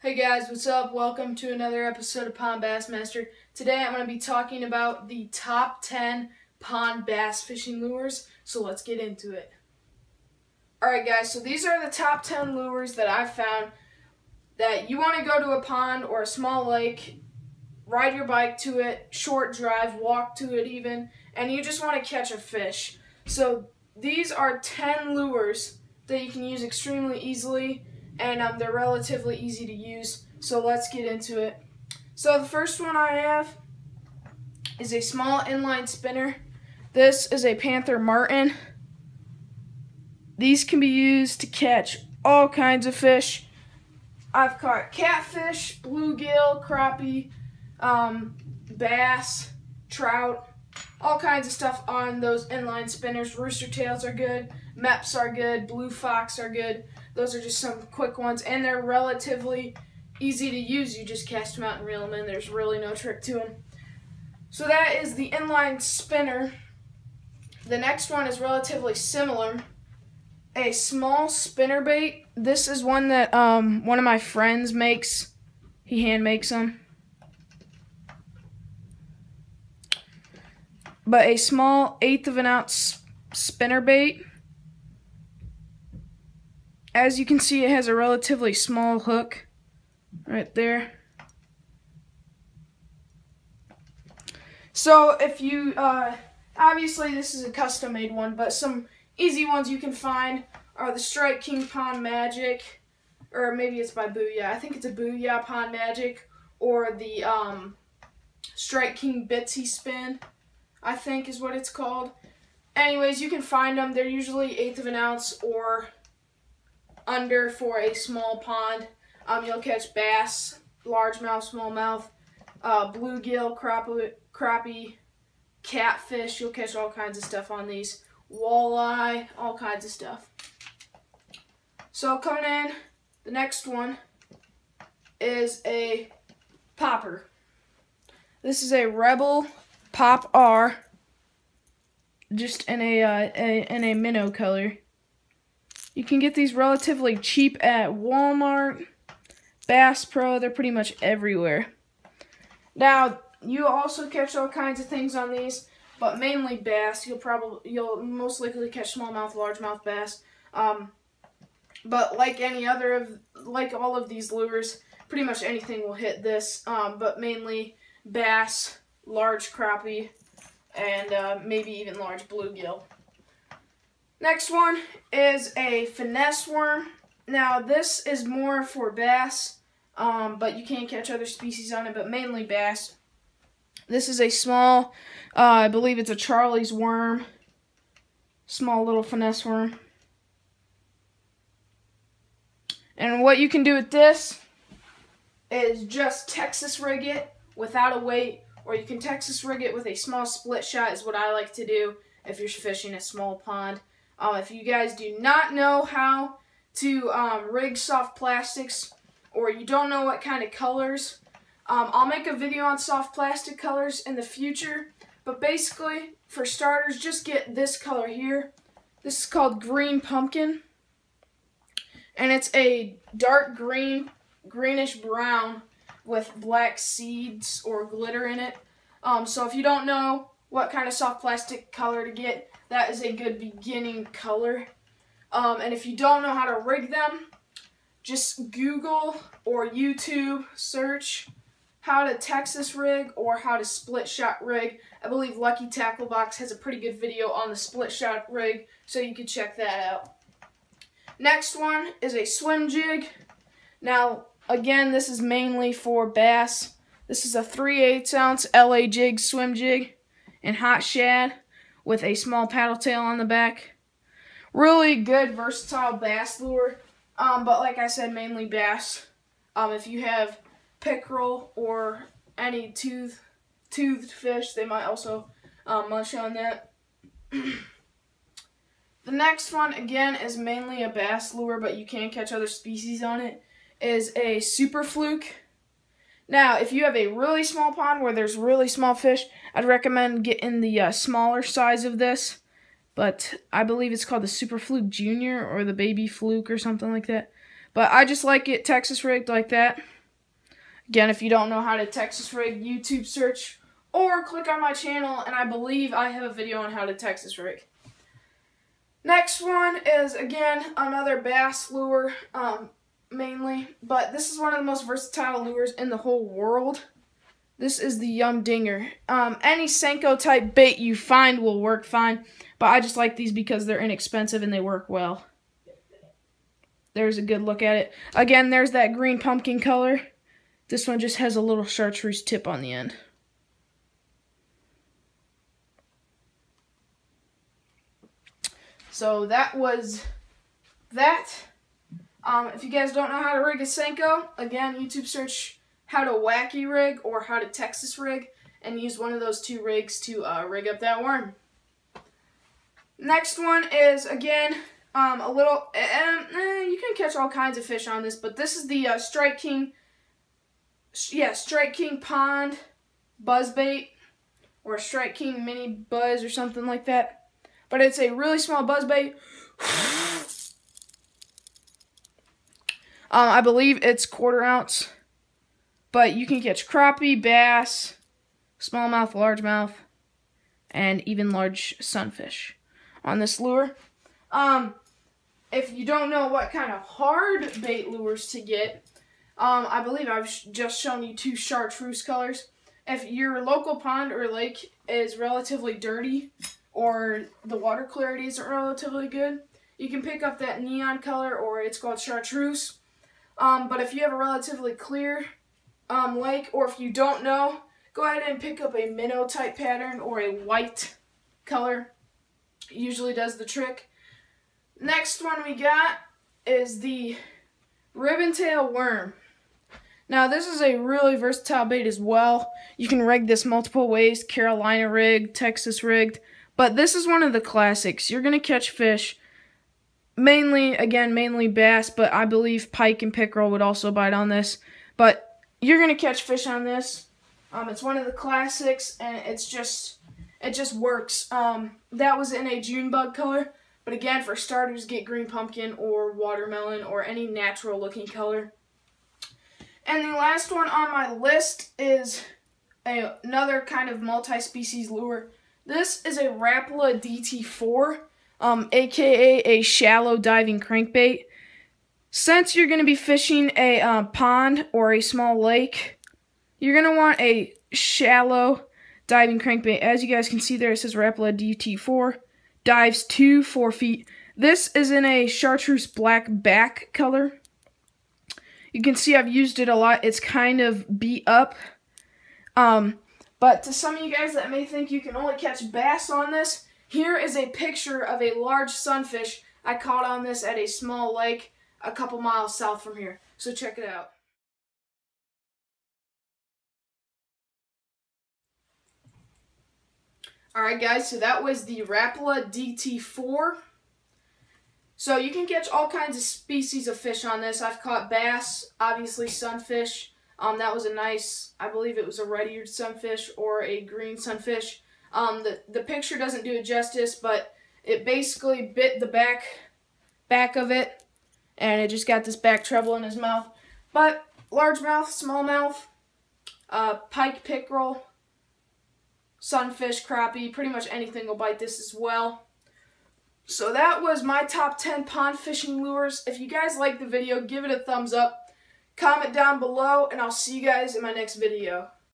Hey guys, what's up? Welcome to another episode of Pond Bassmaster. Today I'm going to be talking about the top 10 pond bass fishing lures, so let's get into it. Alright guys, so these are the top 10 lures that I've found that you want to go to a pond or a small lake, ride your bike to it, short drive, walk to it even, and you just want to catch a fish. So these are 10 lures that you can use extremely easily, and they're relatively easy to use, so let's get into it. So the first one I have is a small inline spinner. This is a Panther Martin. These can be used to catch all kinds of fish. I've caught catfish, bluegill, crappie, bass, trout, all kinds of stuff on those inline spinners. Rooster tails are good, Meps are good, blue fox are good. Those are just some quick ones, and they're relatively easy to use. You just cast them out and reel them in. There's really no trick to them. So that is the inline spinner. The next one is relatively similar. A small spinnerbait. This is one that one of my friends makes. He hand makes them. But a small 1/8 of an ounce spinnerbait. As you can see, it has a relatively small hook right there. So if you, obviously this is a custom made one, but some easy ones you can find are the Strike King Pond Magic, or maybe it's by Booyah. I think it's a Booyah Pond Magic, or the Strike King Bitsy Spin, I think is what it's called. Anyways, you can find them. They're usually 1/8 of an ounce or under for a small pond. You'll catch bass, largemouth, smallmouth, bluegill, crappie, catfish. You'll catch all kinds of stuff on these. Walleye, all kinds of stuff. So coming in, the next one is a popper. This is a Rebel Pop R, just in a minnow color. You can get these relatively cheap at Walmart, Bass Pro. They're pretty much everywhere. Now, you also catch all kinds of things on these, but mainly bass. You'll most likely catch smallmouth, largemouth bass. But like all of these lures, pretty much anything will hit this. But mainly bass, large crappie, and maybe even large bluegill. Next one is a finesse worm. Now this is more for bass, but you can catch other species on it, but mainly bass. This is a small, I believe it's a Charlie's worm, small little finesse worm. And what you can do with this is just Texas rig it without a weight, or you can Texas rig it with a small split shot is what I like to do if you're fishing a small pond. If you guys do not know how to rig soft plastics, or you don't know what kind of colors, I'll make a video on soft plastic colors in the future. But basically, for starters, just get this color here. This is called Green Pumpkin. And it's a dark green, greenish brown with black seeds or glitter in it. So if you don't know what kind of soft plastic color to get, that is a good beginning color. And if you don't know how to rig them, just Google or YouTube search how to Texas rig or how to split shot rig. I believe Lucky Tackle Box has a pretty good video on the split shot rig, so you can check that out. Next one is a swim jig. Now, again, this is mainly for bass. This is a 3/8 ounce LA jig swim jig in hot shad with a small paddle tail on the back. Really good, versatile bass lure, but like I said, mainly bass. If you have pickerel or any toothed fish, they might also munch on that. The next one, again, is mainly a bass lure, but you can catch other species on it, is a Super Fluke. Now, if you have a really small pond where there's really small fish, I'd recommend getting the smaller size of this. But I believe it's called the Super Fluke Junior or the Baby Fluke or something like that. But I just like it Texas rigged like that. Again, if you don't know how to Texas rig, YouTube search or click on my channel, and I believe I have a video on how to Texas rig. Next one is, again, another bass lure, mainly, but this is one of the most versatile lures in the whole world. This is the Yum Dinger. Any Senko type bait you find will work fine, but I just like these because they're inexpensive and they work well. There's a good look at it. Again, there's that green pumpkin color. This one just has a little chartreuse tip on the end. So that was that. If you guys don't know how to rig a Senko, again, YouTube search how to wacky rig or how to Texas rig and use one of those two rigs to rig up that worm. Next one is, again, a little, you can catch all kinds of fish on this, but this is the Strike King Pond Buzzbait, or Strike King Mini Buzz or something like that. But it's a really small buzzbait. I believe it's 1/4 ounce. But you can catch crappie, bass, smallmouth, largemouth, and even large sunfish on this lure. If you don't know what kind of hard bait lures to get, I believe I've just shown you 2 chartreuse colors. If your local pond or lake is relatively dirty, or the water clarity isn't relatively good, you can pick up that neon color, or it's called chartreuse. But if you have a relatively clear lake, or if you don't know, go ahead and pick up a minnow type pattern or a white color. It usually does the trick. Next one we got is the ribbon-tail worm. Now this is a really versatile bait as well. You can rig this multiple ways, Carolina rigged, Texas rigged. But this is one of the classics. You're going to catch fish, mainly bass, but I believe pike and pickerel would also bite on this. But you're going to catch fish on this. It's one of the classics, and it just works. That was in a June bug color, but again, for starters, get green pumpkin or watermelon or any natural looking color. And the last one on my list is another kind of multi-species lure. This is a Rapala DT4, aka a shallow diving crankbait. Since you're going to be fishing a pond or a small lake, you're going to want a shallow diving crankbait. As you guys can see there, it says Rapala DT4, dives 4 feet. This is in a chartreuse black back color. You can see I've used it a lot. It's kind of beat up. But to some of you guys that may think you can only catch bass on this, here is a picture of a large sunfish I caught on this at a small lake a couple miles south from here. So check it out. Alright guys, so that was the Rapala DT4. So you can catch all kinds of species of fish on this. I've caught bass, obviously sunfish. That was a nice, I believe it was a red-eared sunfish or a green sunfish. The picture doesn't do it justice, but it basically bit the back of it, and it just got this back treble in his mouth. But largemouth, smallmouth, pike, pickerel, sunfish, crappie, pretty much anything will bite this as well. So that was my top 10 pond fishing lures. If you guys liked the video, give it a thumbs up. Comment down below, and I'll see you guys in my next video.